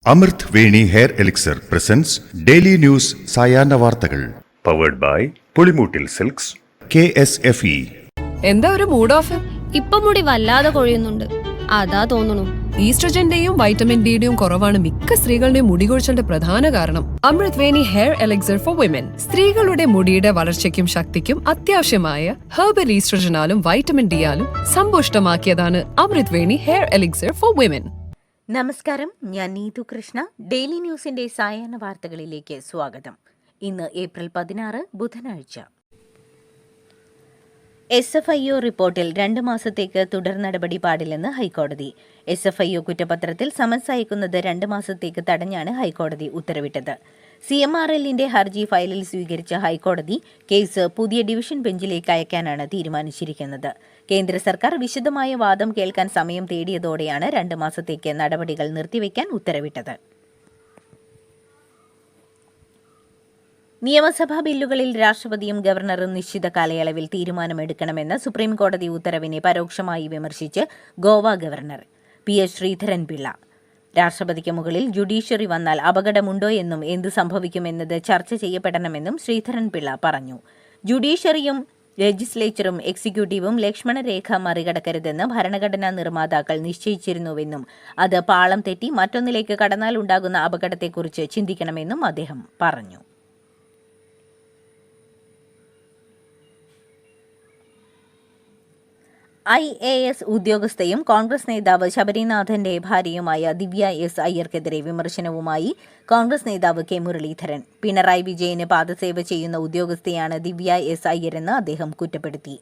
അമൃത് Veni hair elixir presents daily news സായാഹ്ന വാർത്തകൾ powered by Pulimoottil silks KSFE. എന്താ ഒരു മൂഡ് ഓഫ്? ഇപ്പൊ മുടി വല്ലാതെ കൊഴിയുന്നുണ്ട്, അതാ തോന്നുന്നു. ഈസ്ട്രജന്റെയും വൈറ്റമിൻ ഡിയുടെയും കുറവാണ് മിക്ക സ്ത്രീകളുടെയും മുടി കൊഴിച്ചിലിന്റെ പ്രധാന കാരണം. അമൃത് Veni hair elixir for women സ്ത്രീകളുടെ മുടിയുടെ വളർച്ചയ്ക്കും ശക്തിക്കും അത്യാവശ്യമായ herbal ഈസ്ട്രജനാലും vitamin ഡിയാലും സമ്പുഷ്ടമാക്കിയതാണ് Amrit Veni hair elixir for women. നമസ്കാരം, ഞാൻ നീതു കൃഷ്ണ. ഡെയിലി ന്യൂസിന്റെ സായാഹ്ന വാർത്തകളിലേക്ക് സ്വാഗതം. ഇന്ന് ഏപ്രിൽ 16 ബുധനാഴ്ച. SFIO റിപ്പോർട്ടിൽ 2 മാസത്തേക്ക് തുടർ നടപടി പാടില്ലെന്ന് ഹൈക്കോടതി. SFIO കുറ്റപത്രത്തിൽ സമൻസ് അയക്കുന്നത് 2 മാസത്തേക്ക് തടഞ്ഞാണ് ഹൈക്കോടതി ഉത്തരവിട്ടത്. CMRLന്റെ ഹർജി ഫയലിൽ സ്വീകരിച്ച ഹൈക്കോടതി കേസ് പുതിയ ഡിവിഷൻ ബെഞ്ചിലേക്ക് അയക്കാനാണ് തീരുമാനിച്ചിരിക്കുന്നത്. കേന്ദ്ര സർക്കാർ വിശദമായ വാദം കേൾക്കാൻ സമയം തേടിയതോടെയാണ് 2 മാസത്തേക്ക് നടപടികൾ നിർത്തിവെക്കാൻ ഉത്തരവിട്ടത്. നിയമസഭാ ബില്ലുകളിൽ രാഷ്ട്രപതിയും ഗവർണറും നിശ്ചിത കാലയളവിൽ തീരുമാനമെടുക്കണമെന്ന സുപ്രീംകോടതി ഉത്തരവിനെ പരോക്ഷമായി വിമർശിച്ച് ഗോവ ഗവർണർ PS ശ്രീധരൻപിള്ള. രാഷ്ട്രപതിക്ക് മുകളിൽ ജുഡീഷ്യറി വന്നാൽ അപകടമുണ്ടോയെന്നും എന്തു സംഭവിക്കുമെന്നത് ചർച്ച ചെയ്യപ്പെടണമെന്നും ശ്രീധരൻപിള്ള പറഞ്ഞു. ജുഡീഷ്യറിയും ലെജിസ്ലേച്ചറും എക്സിക്യൂട്ടീവും ലക്ഷ്മണരേഖ മറികടക്കരുതെന്ന് ഭരണഘടനാ നിർമ്മാതാക്കൾ നിശ്ചയിച്ചിരുന്നുവെന്നും അത് പാളം തെറ്റി മറ്റൊന്നിലേക്ക് കടന്നാൽ ഉണ്ടാകുന്ന അപകടത്തെക്കുറിച്ച് ചിന്തിക്കണമെന്നും അദ്ദേഹം പറഞ്ഞു. IAS ഉദ്യോഗസ്ഥയും കോൺഗ്രസ് നേതാവ് ശബരിനാഥന്റെ ഭാര്യയുമായ ദിവ്യ S. അയ്യർക്കെതിരെ വിമർശനവുമായി കോൺഗ്രസ് നേതാവ് K. മുരളീധരൻ. പിണറായി വിജയന് പാദസേവ ചെയ്യുന്ന ഉദ്യോഗസ്ഥയാണ് ദിവ്യ S. അയ്യരെന്ന് അദ്ദേഹം കുറ്റപ്പെടുത്തി.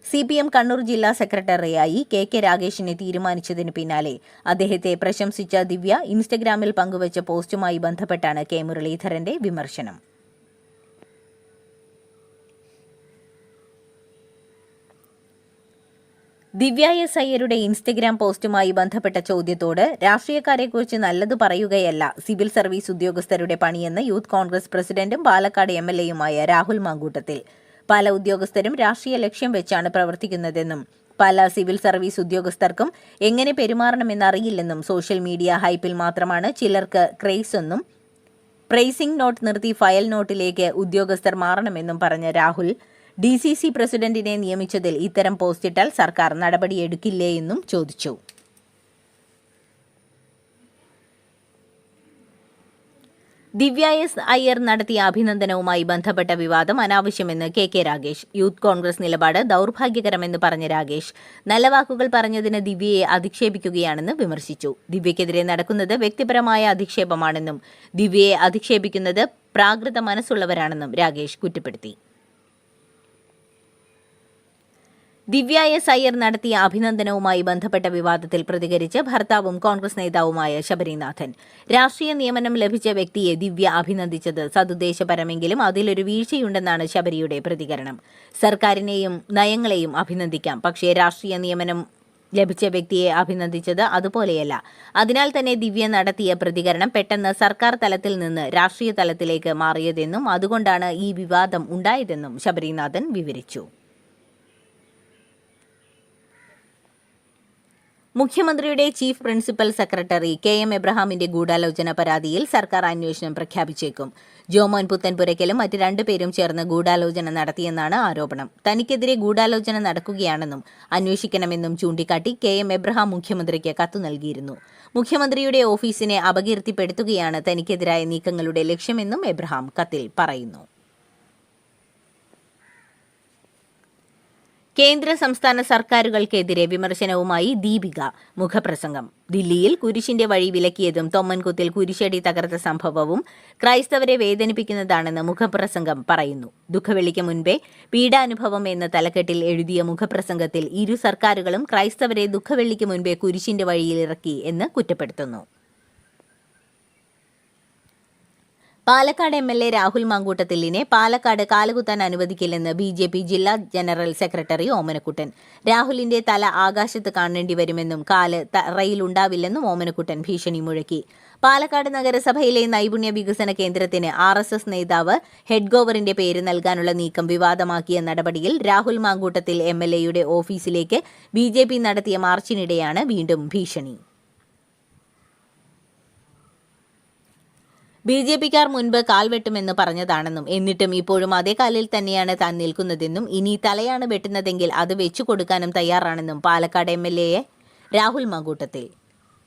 CPM കണ്ണൂർ ജില്ലാ സെക്രട്ടറിയായി KK രാഗേഷിനെ തീരുമാനിച്ചതിന് പിന്നാലെ അദ്ദേഹത്തെ പ്രശംസിച്ച ദിവ്യ ഇൻസ്റ്റഗ്രാമിൽ പങ്കുവച്ച പോസ്റ്റുമായി ബന്ധപ്പെട്ടാണ് K. മുരളീധരന്റെ വിമർശനം. ദിവ്യ S. അയ്യരുടെ ഇൻസ്റ്റഗ്രാം പോസ്റ്റുമായി ബന്ധപ്പെട്ട ചോദ്യത്തോട് രാഷ്ട്രീയക്കാരെക്കുറിച്ച് നല്ലത് പറയുകയല്ല സിവിൽ സർവീസ് ഉദ്യോഗസ്ഥരുടെ പണിയെന്ന് യൂത്ത് കോൺഗ്രസ് പ്രസിഡന്റും പാലക്കാട് MLAയുമായ രാഹുൽ മാങ്കൂട്ടത്തിൽ. പല ഉദ്യോഗസ്ഥരും രാഷ്ട്രീയ ലക്ഷ്യം വെച്ചാണ് പ്രവർത്തിക്കുന്നതെന്നും പല സിവിൽ സർവീസ് ഉദ്യോഗസ്ഥർക്കും എങ്ങനെ പെരുമാറണമെന്നറിയില്ലെന്നും സോഷ്യൽ മീഡിയ ഹൈപ്പിൽ മാത്രമാണ് ചിലർക്ക് ക്രേസെന്നും പ്രൈസിംഗ് നോട്ട് നിർത്തി ഫയൽ നോട്ടിലേക്ക് ഉദ്യോഗസ്ഥർ മാറണമെന്നും പറഞ്ഞ രാഹുൽ DCC പ്രസിഡന്റിനെ നിയമിച്ചതിൽ ഇത്തരം പോസ്റ്റിട്ടാൽ സർക്കാർ നടപടിയെടുക്കില്ലേയെന്നും ചോദിച്ചു. ദിവ്യ S. അയ്യർ നടത്തിയ അഭിനന്ദനവുമായി ബന്ധപ്പെട്ട വിവാദം അനാവശ്യമെന്ന് KK രാഗേഷ്. യൂത്ത് കോൺഗ്രസ് നിലപാട് ദൗർഭാഗ്യകരമെന്ന് പറഞ്ഞ രാഗേഷ് നല്ല വാക്കുകൾ പറഞ്ഞതിന് ദിവ്യയെ അധിക്ഷേപിക്കുകയാണെന്ന് വിമർശിച്ചു. ദിവ്യക്കെതിരെ നടക്കുന്നത് വ്യക്തിപരമായ അധിക്ഷേപമാണെന്നും ദിവ്യയെ അധിക്ഷേപിക്കുന്നത് പ്രാകൃത മനസ്സുള്ളവരാണെന്നും രാഗേഷ് കുറ്റപ്പെടുത്തി. ദിവ്യ S. അയ്യർ നടത്തിയ അഭിനന്ദനവുമായി ബന്ധപ്പെട്ട വിവാദത്തിൽ പ്രതികരിച്ച് ഭർത്താവും കോൺഗ്രസ് നേതാവുമായ ശബരിനാഥൻ. രാഷ്ട്രീയ നിയമനം ലഭിച്ച വ്യക്തിയെ ദിവ്യ അഭിനന്ദിച്ചത് സതുദ്ദേശപരമെങ്കിലും അതിലൊരു വീഴ്ചയുണ്ടെന്നാണ് ശബരിയുടെ പ്രതികരണം. സർക്കാരിനെയും നയങ്ങളെയും അഭിനന്ദിക്കാം, പക്ഷേ രാഷ്ട്രീയ നിയമനം ലഭിച്ച വ്യക്തിയെ അഭിനന്ദിച്ചത് അതുപോലെയല്ല. അതിനാൽ തന്നെ ദിവ്യ നടത്തിയ പ്രതികരണം പെട്ടെന്ന് സർക്കാർ തലത്തിൽ നിന്ന് രാഷ്ട്രീയ തലത്തിലേക്ക് മാറിയതെന്നും അതുകൊണ്ടാണ് ഈ വിവാദം ഉണ്ടായതെന്നും ശബരിനാഥൻ വിവരിച്ചു. മുഖ്യമന്ത്രിയുടെ ചീഫ് പ്രിൻസിപ്പൽ സെക്രട്ടറി KM എബ്രഹാമിന്റെ ഗൂഢാലോചന പരാതിയിൽ സർക്കാർ അന്വേഷണം പ്രഖ്യാപിച്ചേക്കും. ജോമോൻ പുത്തൻപുരയ്ക്കലും മറ്റ് 2 പേരും ചേർന്ന് ഗൂഢാലോചന നടത്തിയെന്നാണ് ആരോപണം. തനിക്കെതിരെ ഗൂഢാലോചന നടക്കുകയാണെന്നും അന്വേഷിക്കണമെന്നും ചൂണ്ടിക്കാട്ടി KM എബ്രഹാം മുഖ്യമന്ത്രിക്ക് കത്ത് നൽകിയിരുന്നു. മുഖ്യമന്ത്രിയുടെ ഓഫീസിനെ അപകീർത്തിപ്പെടുത്തുകയാണ് തനിക്കെതിരായ നീക്കങ്ങളുടെ ലക്ഷ്യമെന്നും എബ്രഹാം കത്തിൽ പറയുന്നു. കേന്ദ്ര സംസ്ഥാന സർക്കാരുകൾക്കെതിരെ വിമർശനവുമായി ദീപിക. മുഖപ്രസംഗം. ദില്ലിയിൽ കുരിശിന്റെ വഴി വിലക്കിയതും തൊമ്മൻകുത്തിൽ കുരിശടി തകർത്ത സംഭവവും ക്രൈസ്തവരെ വേദനിപ്പിക്കുന്നതാണെന്ന് മുഖപ്രസംഗം പറയുന്നു. ദുഃഖവെള്ളിക്ക് മുൻപേ പീഡാനുഭവം എന്ന തലക്കെട്ടിൽ എഴുതിയ മുഖപ്രസംഗത്തിൽ ഇരു സർക്കാരുകളും ക്രൈസ്തവരെ ദുഃഖവെള്ളിക്ക് മുൻപേ കുരിശിന്റെ വഴിയിൽ ഇറക്കി എന്ന് കുറ്റപ്പെടുത്തുന്നു. പാലക്കാട് MLA രാഹുൽ മാങ്കൂട്ടത്തിലിനെ പാലക്കാട് കാലുകുത്താൻ അനുവദിക്കില്ലെന്ന് BJP ജില്ലാ ജനറൽ സെക്രട്ടറി ഓമനക്കുട്ടൻ. രാഹുലിന്റെ തല ആകാശത്ത് കാണേണ്ടി വരുമെന്നും കാല് തറയിലുണ്ടാവില്ലെന്നും ഓമനക്കുട്ടൻ ഭീഷണി മുഴക്കി. പാലക്കാട് നഗരസഭയിലെ നൈപുണ്യ വികസന കേന്ദ്രത്തിന് RSS നേതാവ് ഹെഡ്ഗോവറിന്റെ പേര് നൽകാനുള്ള നീക്കം വിവാദമാക്കിയ നടപടിയിൽ രാഹുൽ മാങ്കൂട്ടത്തിൽ MLAയുടെ ഓഫീസിലേക്ക് BJP നടത്തിയ മാർച്ചിനിടെയാണ് വീണ്ടും ഭീഷണി. BJPക്കാർ മുൻപ് കാൽവെട്ടുമെന്ന് പറഞ്ഞതാണെന്നും എന്നിട്ടും ഇപ്പോഴും അതേ കാലിൽ തന്നെയാണ് താൻ നിൽക്കുന്നതെന്നും ഇനി തലയാണ് വെട്ടുന്നതെങ്കിൽ അത് വെച്ചു കൊടുക്കാനും തയ്യാറാണെന്നും പാലക്കാട് MLA രാഹുൽ മാങ്കൂട്ടത്തിൽ.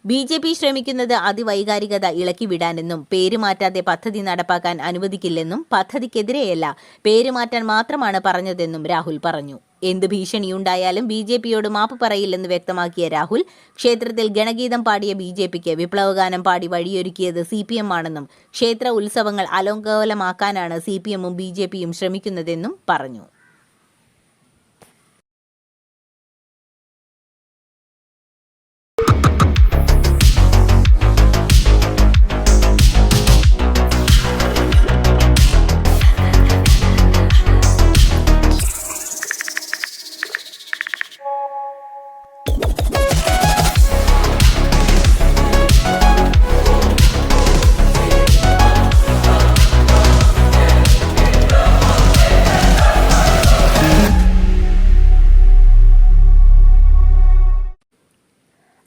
BJP ശ്രമിക്കുന്നത് അതിവൈകാരികത ഇളക്കിവിടാനെന്നും പേര് മാറ്റാതെ പദ്ധതി നടപ്പാക്കാൻ അനുവദിക്കില്ലെന്നും പദ്ധതിക്കെതിരെയല്ല പേര് മാറ്റാൻ മാത്രമാണ് പറഞ്ഞതെന്നും രാഹുൽ പറഞ്ഞു. എന്ത് ഭീഷണിയുണ്ടായാലും BJPയോട് മാപ്പ് പറയില്ലെന്ന് വ്യക്തമാക്കിയ രാഹുൽ ക്ഷേത്രത്തിൽ ഗണഗീതം പാടിയ BJPക്ക് വിപ്ലവഗാനം പാടി വഴിയൊരുക്കിയത് CPM ആണെന്നും ക്ഷേത്ര ഉത്സവങ്ങൾ അലങ്കോലമാക്കാനാണ് CPMഉം BJPയും ശ്രമിക്കുന്നതെന്നും പറഞ്ഞു.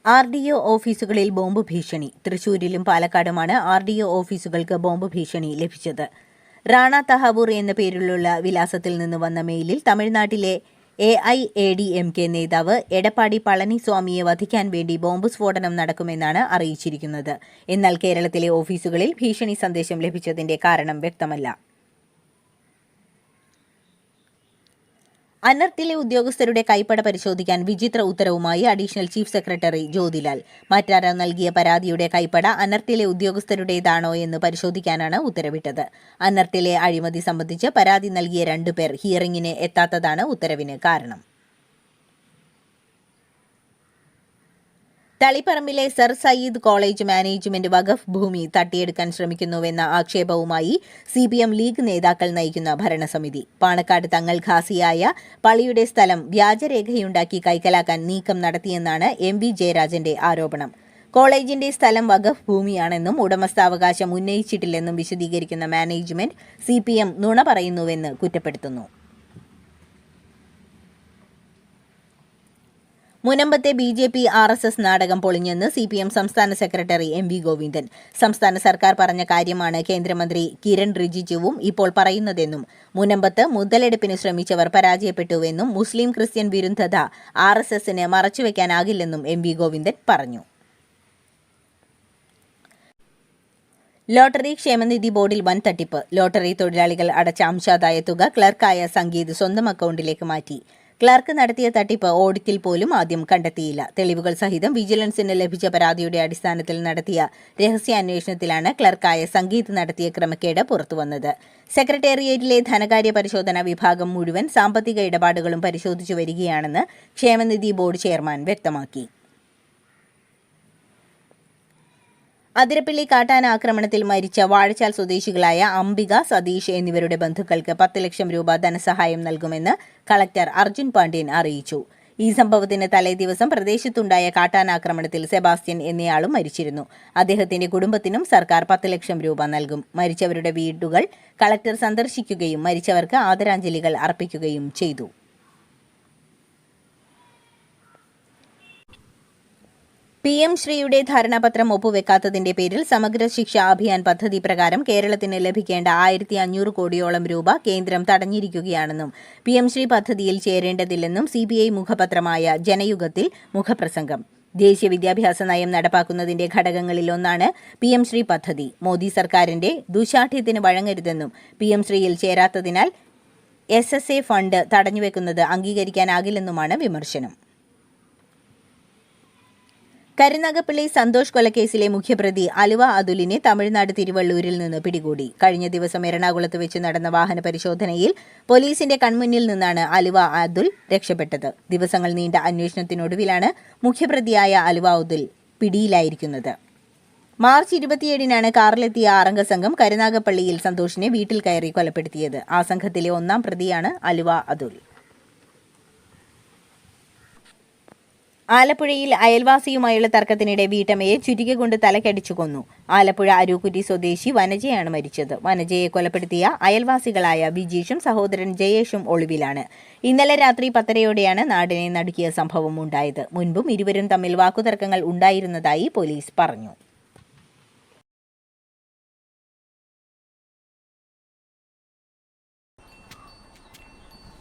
RDO ഓഫീസുകളിൽ ബോംബ് ഭീഷണി. തൃശൂരിലും പാലക്കാടുമാണ് RDO ഓഫീസുകൾക്ക് ബോംബ് ഭീഷണി ലഭിച്ചത്. റാണ തഹാവൂർ എന്ന പേരിലുള്ള വിലാസത്തിൽ നിന്ന് വന്ന മെയിലിൽ തമിഴ്നാട്ടിലെ AIADMK നേതാവ് എടപ്പാടി പളനിസ്വാമിയെ വധിക്കാൻ വേണ്ടി ബോംബ് സ്ഫോടനം നടക്കുമെന്നാണ് അറിയിച്ചിരിക്കുന്നത്. എന്നാൽ കേരളത്തിലെ ഓഫീസുകളിൽ ഭീഷണി സന്ദേശം ലഭിച്ചതിന്റെ കാരണം വ്യക്തമല്ല. അനർട്ടിലെ ഉദ്യോഗസ്ഥരുടെ കൈപ്പട പരിശോധിക്കാൻ വിചിത്ര ഉത്തരവുമായി അഡീഷണൽ ചീഫ് സെക്രട്ടറി ജ്യോതിലാൽ. മറ്റാരോ നൽകിയ പരാതിയുടെ കൈപ്പട അനർട്ടിലെ ഉദ്യോഗസ്ഥരുടേതാണോ എന്ന് പരിശോധിക്കാനാണ് ഉത്തരവിട്ടത്. അനർട്ടിലെ അഴിമതി സംബന്ധിച്ച് പരാതി നൽകിയ 2 പേർ ഹിയറിംഗിന് എത്താത്തതാണ് ഉത്തരവിന് കാരണം. തളിപ്പറമ്പിലെ സർ സയ്യിദ് കോളേജ് മാനേജ്മെന്റ് വഖഫ് ഭൂമി തട്ടിയെടുക്കാൻ ശ്രമിക്കുന്നുവെന്ന ആക്ഷേപവുമായി CPM ലീഗ് നേതാക്കൾ നയിക്കുന്ന ഭരണസമിതി. പാണക്കാട് തങ്ങൾ ഖാസിയായ പള്ളിയുടെ സ്ഥലം വ്യാജരേഖയുണ്ടാക്കി കൈക്കലാക്കാൻ നീക്കം നടത്തിയെന്നാണ് MV ജയരാജന്റെ ആരോപണം. കോളേജിന്റെ സ്ഥലം വഖഫ് ഭൂമിയാണെന്നും ഉടമസ്ഥാവകാശം ഉന്നയിച്ചിട്ടില്ലെന്നും വിശദീകരിക്കുന്ന മാനേജ്മെന്റ് CPM നുണ പറയുന്നുവെന്ന് കുറ്റപ്പെടുത്തുന്നു. മുനമ്പത്തെ BJP RSS നാടകം പൊളിഞ്ഞെന്ന് CPM സംസ്ഥാന സെക്രട്ടറി MV ഗോവിന്ദൻ. സംസ്ഥാന സർക്കാർ പറഞ്ഞ കാര്യമാണ് കേന്ദ്രമന്ത്രി കിരൺ റിജിജുവും ഇപ്പോൾ പറയുന്നതെന്നും മുനമ്പത്ത് മുതലെടുപ്പിന് ശ്രമിച്ചവർ പരാജയപ്പെട്ടുവെന്നും മുസ്ലിം ക്രിസ്ത്യൻ വിരുദ്ധത RSSന് മറച്ചുവെക്കാനാകില്ലെന്നും MV ഗോവിന്ദൻ പറഞ്ഞു. ലോട്ടറി ക്ഷേമനിധി ബോർഡിൽ വൻ തട്ടിപ്പ്. ലോട്ടറി തൊഴിലാളികൾ അടച്ച അംശാദായ തുക ക്ലർക്കായ സംഗീത് സ്വന്തം അക്കൗണ്ടിലേക്ക് മാറ്റി. ക്ലർക്ക് നടത്തിയ തട്ടിപ്പ് ഓഡിറ്റിൽ പോലും ആദ്യം കണ്ടെത്തിയില്ല. തെളിവുകൾ സഹിതം വിജിലൻസിന് ലഭിച്ച പരാതിയുടെ അടിസ്ഥാനത്തിൽ നടത്തിയ രഹസ്യാന്വേഷണത്തിലാണ് ക്ലർക്കായ സംഗീത് നടത്തിയ ക്രമക്കേട് പുറത്തുവന്നത്. സെക്രട്ടേറിയറ്റിലെ ധനകാര്യ പരിശോധനാ വിഭാഗം മുഴുവൻ സാമ്പത്തിക ഇടപാടുകളും പരിശോധിച്ചു വരികയാണെന്ന് ക്ഷേമനിധി ബോർഡ് ചെയർമാൻ വ്യക്തമാക്കി. അതിരപ്പള്ളി കാട്ടാന ആക്രമണത്തിൽ മരിച്ച വാഴച്ചാൽ സ്വദേശികളായ അംബിക, സതീഷ് എന്നിവരുടെ ബന്ധുക്കൾക്ക് 10 ലക്ഷം രൂപ ധനസഹായം നൽകുമെന്ന് കളക്ടർ അർജുൻ പാണ്ഡ്യൻ അറിയിച്ചു. ഈ സംഭവത്തിന് തലേദിവസം പ്രദേശത്തുണ്ടായ കാട്ടാനാക്രമണത്തിൽ സെബാസ്റ്റ്യൻ എന്നയാളും മരിച്ചിരുന്നു. അദ്ദേഹത്തിന്റെ കുടുംബത്തിനും സർക്കാർ 10 ലക്ഷം രൂപ നൽകും. മരിച്ചവരുടെ വീടുകൾ കളക്ടർ സന്ദർശിക്കുകയും മരിച്ചവർക്ക് ആദരാഞ്ജലികൾ അർപ്പിക്കുകയും ചെയ്തു. PM ശ്രീയുടെ ധാരണാപത്രം ഒപ്പുവെക്കാത്തതിന്റെ പേരിൽ സമഗ്ര ശിക്ഷാ അഭിയാൻ പദ്ധതി പ്രകാരം കേരളത്തിന് ലഭിക്കേണ്ട 1500 കോടിയോളം രൂപ കേന്ദ്രം തടഞ്ഞിരിക്കുകയാണെന്നും PM ശ്രീ പദ്ധതിയിൽ ചേരേണ്ടതില്ലെന്നും CBI മുഖപത്രമായ ജനയുഗത്തിൽ മുഖപ്രസംഗം. ദേശീയ വിദ്യാഭ്യാസ നയം നടപ്പാക്കുന്നതിന്റെ ഘടകങ്ങളിലൊന്നാണ് PM ശ്രീ പദ്ധതി. മോദി സർക്കാരിന്റെ ദുശാഠ്യത്തിന് വഴങ്ങരുതെന്നും PM ശ്രീയിൽ ചേരാത്തതിനാൽ SSA ഫണ്ട് തടഞ്ഞുവെക്കുന്നത് അംഗീകരിക്കാനാകില്ലെന്നുമാണ് വിമർശനം. കരുനാഗപ്പള്ളി സന്തോഷ് കൊലക്കേസിലെ മുഖ്യപ്രതി അലുവ അതുലിനെ തമിഴ്നാട് തിരുവള്ളൂരിൽ നിന്ന് പിടികൂടി. കഴിഞ്ഞ ദിവസം എറണാകുളത്ത് വെച്ച് നടന്ന വാഹന പരിശോധനയിൽ പോലീസിന്റെ കൺമുന്നിൽ നിന്നാണ് അലുവ അതുൽ രക്ഷപ്പെട്ടത്. ദിവസങ്ങൾ നീണ്ട അന്വേഷണത്തിനൊടുവിലാണ് മുഖ്യപ്രതിയായ അലുവ അതുൽ പിടിയിലായിരിക്കുന്നത്. മാർച്ച് 27-നാണ് കാറിലെത്തിയ 6-അംഗ സംഘം കരുനാഗപ്പള്ളിയിൽ സന്തോഷിനെ വീട്ടിൽ കയറി കൊലപ്പെടുത്തിയത്. ആ സംഘത്തിലെ 1-ാം പ്രതിയാണ് അലുവ അതുൽ. ആലപ്പുഴയിൽ അയൽവാസിയുമായുള്ള തർക്കത്തിനിടെ വീട്ടമ്മയെ ചുറ്റിക കൊണ്ട് തലക്കടിച്ചു കൊന്നു. ആലപ്പുഴ അരൂക്കുറ്റി സ്വദേശി വനജയാണ് മരിച്ചത്. വനജയെ കൊലപ്പെടുത്തിയ അയൽവാസികളായ വിജീഷും സഹോദരൻ ജയേഷും ഒളിവിലാണ്. ഇന്നലെ രാത്രി 10:30-യോടെയാണ് നാടിനെ നടുക്കിയ സംഭവം ഉണ്ടായത്. മുൻപും ഇരുവരും തമ്മിൽ വാക്കുതർക്കങ്ങൾ ഉണ്ടായിരുന്നതായി പോലീസ് പറഞ്ഞു.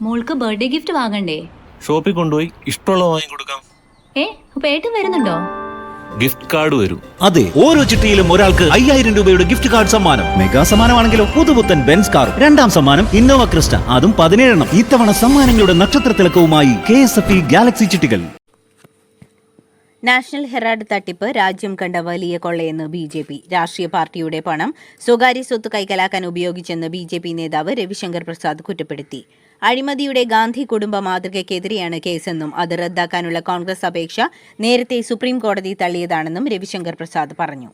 മോൾക്ക് ബർത്ത്ഡേ ഗിഫ്റ്റ് വാങ്ങണ്ടേ? ഷോപ്പിൽ കൊണ്ടുപോയി ഇഷ്ടമുള്ളത് വാങ്ങിക്കൊടുക്കാം. അപ്പൊ ഏട്ടൻ വരുന്നുണ്ടോ? ഗിഫ്റ്റ് കാർഡ് വരും. അതെ, ഓരോ ചിട്ടിയിലും ഒരാൾക്ക് 5000 രൂപയുടെ ഗിഫ്റ്റ് കാർഡ് സമ്മാനം. മെഗാ സമ്മാനമാണെങ്കിലോ പുതുപുത്തൻ ബെൻസ് കാർ. രണ്ടാം സമ്മാനം ഇന്നോവ ക്രിസ്റ്റ, അതും 17 എണ്ണം. ഇത്തവണ സമ്മാനങ്ങളുടെ നക്ഷത്ര തിലക്കവുമായി KSFE ഗാലക്സി ചിട്ടികൾ. നാഷണൽ ഹെറാൾഡ് തട്ടിപ്പ് രാജ്യം കണ്ട വലിയ കൊള്ളയെന്ന് BJP. രാഷ്ട്രീയ പാർട്ടിയുടെ പണം സ്വകാര്യ സ്വത്ത് കൈക്കലാക്കാൻ ഉപയോഗിച്ചെന്ന് BJP നേതാവ് രവിശങ്കർ പ്രസാദ് കുറ്റപ്പെടുത്തി. അഴിമതിയുടെ ഗാന്ധി കുടുംബ മാതൃകയ്ക്കെതിരെയാണ് കേസെന്നും അത് റദ്ദാക്കാനുള്ള കോൺഗ്രസ് അപേക്ഷ നേരത്തെ സുപ്രീം കോടതി തള്ളിയതാണെന്നും രവിശങ്കർ പ്രസാദ് പറഞ്ഞു.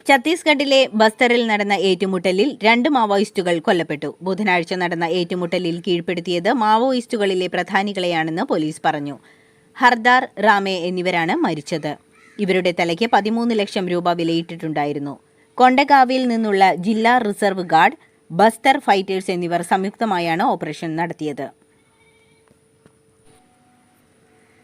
ഛത്തീസ്ഗഡിലെ ബസ്തറിൽ നടന്ന ഏറ്റുമുട്ടലിൽ 2 മാവോയിസ്റ്റുകൾ കൊല്ലപ്പെട്ടു. ബുധനാഴ്ച നടന്ന ഏറ്റുമുട്ടലിൽ കീഴ്പ്പെടുത്തിയത് മാവോയിസ്റ്റുകളിലെ പ്രധാനികളെയാണെന്ന് പോലീസ് പറഞ്ഞു. ഹർദാർ റാമെ എന്നിവരാണ് മരിച്ചത്. ഇവരുടെ തലയ്ക്ക് 13 ലക്ഷം രൂപ വിലയിട്ടിട്ടുണ്ടായിരുന്നു. കൊണ്ടഗാവിൽ നിന്നുള്ള ജില്ലാ റിസർവ് ഗാർഡ്, ബസ്തർ ഫൈറ്റേഴ്സ് എന്നിവർ സംയുക്തമായാണ് ഓപ്പറേഷൻ നടത്തിയത്.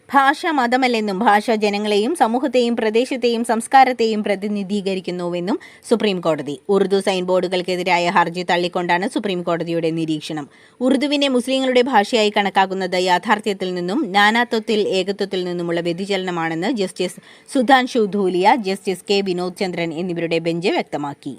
ഭാഷ മതമല്ലെന്നും ഭാഷ ജനങ്ങളെയും സമൂഹത്തെയും പ്രദേശത്തെയും സംസ്കാരത്തെയും പ്രതിനിധീകരിക്കുന്നുവെന്നും സുപ്രീം കോടതി. ഉറുദു സൈൻ ബോർഡുകൾക്കെതിരായ ഹർജി തള്ളിക്കൊണ്ടാണ് സുപ്രീം കോടതിയുടെ നിരീക്ഷണം. ഉറുദുവിനെ മുസ്ലിങ്ങളുടെ ഭാഷയായി കണക്കാക്കുന്നത് യാഥാർത്ഥ്യത്തിൽ നിന്നും നാനാത്വത്തിൽ ഏകത്വത്തിൽ നിന്നുമുള്ള വ്യതിചലനമാണെന്ന് justice Sudhanshu Dhulia, justice K. Vinod Chandran എന്നിവരുടെ ബെഞ്ച് വ്യക്തമാക്കി.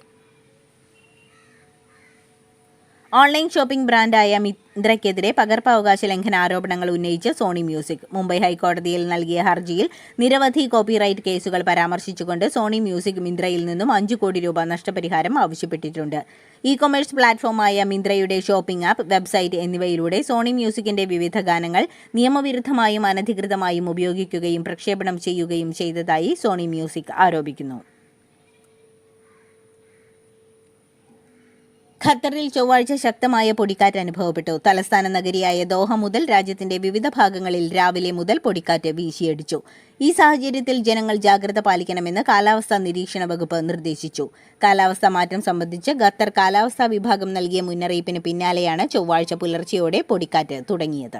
ഓൺലൈൻ ഷോപ്പിംഗ് ബ്രാൻഡായ മിന്ത്രയ്ക്കെതിരെ പകർപ്പവകാശ ലംഘന ആരോപണങ്ങൾ ഉന്നയിച്ച് സോണി മ്യൂസിക്. മുംബൈ ഹൈക്കോടതിയിൽ നൽകിയ ഹർജിയിൽ നിരവധി കോപ്പിറൈറ്റ് കേസുകൾ പരാമർശിച്ചുകൊണ്ട് സോണി മ്യൂസിക് മിന്ത്രയിൽ നിന്നും 5 കോടി രൂപ നഷ്ടപരിഹാരം ആവശ്യപ്പെട്ടിട്ടുണ്ട്. ഇ-കൊമേഴ്സ് പ്ലാറ്റ്ഫോമായ മിന്ത്രയുടെ ഷോപ്പിംഗ് ആപ്പ്, വെബ്സൈറ്റ് എന്നിവയിലൂടെ സോണി മ്യൂസിക്കിന്റെ വിവിധ ഗാനങ്ങൾ നിയമവിരുദ്ധമായും അനധികൃതമായും ഉപയോഗിക്കുകയും പ്രക്ഷേപണം ചെയ്യുകയും ചെയ്തതായി സോണി മ്യൂസിക് ആരോപിക്കുന്നു. ഖത്തറിൽ ചൊവ്വാഴ്ച ശക്തമായ പൊടിക്കാറ്റ് അനുഭവപ്പെട്ടു. തലസ്ഥാന നഗരിയായ ദോഹ മുതൽ രാജ്യത്തിന്റെ വിവിധ ഭാഗങ്ങളിൽ രാവിലെ മുതൽ പൊടിക്കാറ്റ് വീശിയടിച്ചു. ഈ സാഹചര്യത്തിൽ ജനങ്ങൾ ജാഗ്രത പാലിക്കണമെന്ന് കാലാവസ്ഥാ നിരീക്ഷണ വകുപ്പ് നിർദ്ദേശിച്ചു. കാലാവസ്ഥാ മാറ്റം സംബന്ധിച്ച് ഖത്തർ കാലാവസ്ഥാ വിഭാഗം നൽകിയ മുന്നറിയിപ്പിന് പിന്നാലെയാണ് ചൊവ്വാഴ്ച പുലർച്ചെയോടെ പൊടിക്കാറ്റ് തുടങ്ങിയത്.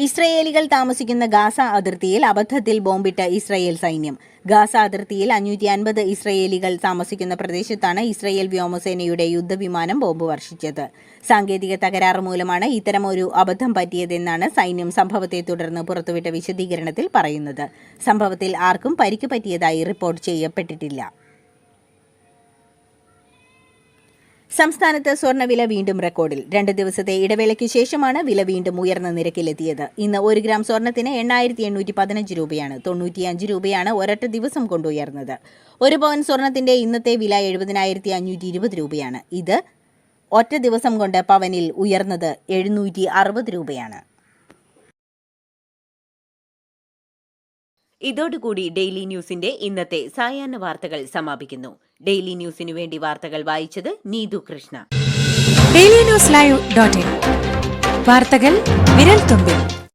ഇസ്രയേലികൾ താമസിക്കുന്ന ഗാസ അതിർത്തിയിൽ അബദ്ധത്തിൽ ബോംബിട്ട ഇസ്രയേൽ സൈന്യം. ഗാസ അതിർത്തിയിൽ 550 ഇസ്രയേലികൾ താമസിക്കുന്ന പ്രദേശത്താണ് ഇസ്രയേൽ വ്യോമസേനയുടെ യുദ്ധവിമാനം ബോംബ് വർഷിച്ചത്. സാങ്കേതിക തകരാറ് മൂലമാണ് ഇത്തരമൊരു അബദ്ധം പറ്റിയതെന്നാണ് സൈന്യം സംഭവത്തെ തുടർന്ന് പുറത്തുവിട്ട വിശദീകരണത്തിൽ പറയുന്നത്. സംഭവത്തിൽ ആർക്കും പരിക്ക് പറ്റിയതായി റിപ്പോർട്ട് ചെയ്യപ്പെട്ടിട്ടില്ല. സംസ്ഥാനത്ത് സ്വർണ്ണവില വീണ്ടും റെക്കോർഡിൽ. 2 ദിവസത്തെ ഇടവേളയ്ക്ക് ശേഷമാണ് വില വീണ്ടും ഉയർന്ന നിരക്കിലെത്തിയത്. ഇന്ന് 1 ഗ്രാം സ്വർണ്ണത്തിന് 8815 രൂപയാണ്. 95 രൂപയാണ് ഒരൊറ്റ ദിവസം കൊണ്ട് ഉയർന്നത്. 1 പവൻ സ്വർണ്ണത്തിന്റെ ഇന്നത്തെ വില 70,520 രൂപയാണ്. ഇത് ഒറ്റ ദിവസം കൊണ്ട് പവനിൽ ഉയർന്നത് 760 രൂപയാണ്. ഇതോടുകൂടി ഡെയിലി ന്യൂസിന്റെ ഇന്നത്തെ സായാഹ്ന വാർത്തകൾ സമാപിക്കുന്നു. ഡെയിലി ന്യൂസിനു വേണ്ടി വാർത്തകൾ വായിച്ചത് നീതു കൃഷ്ണ. DailyNewsLive.in വാർത്തകൾ വിരൽ തുമ്പിൽ.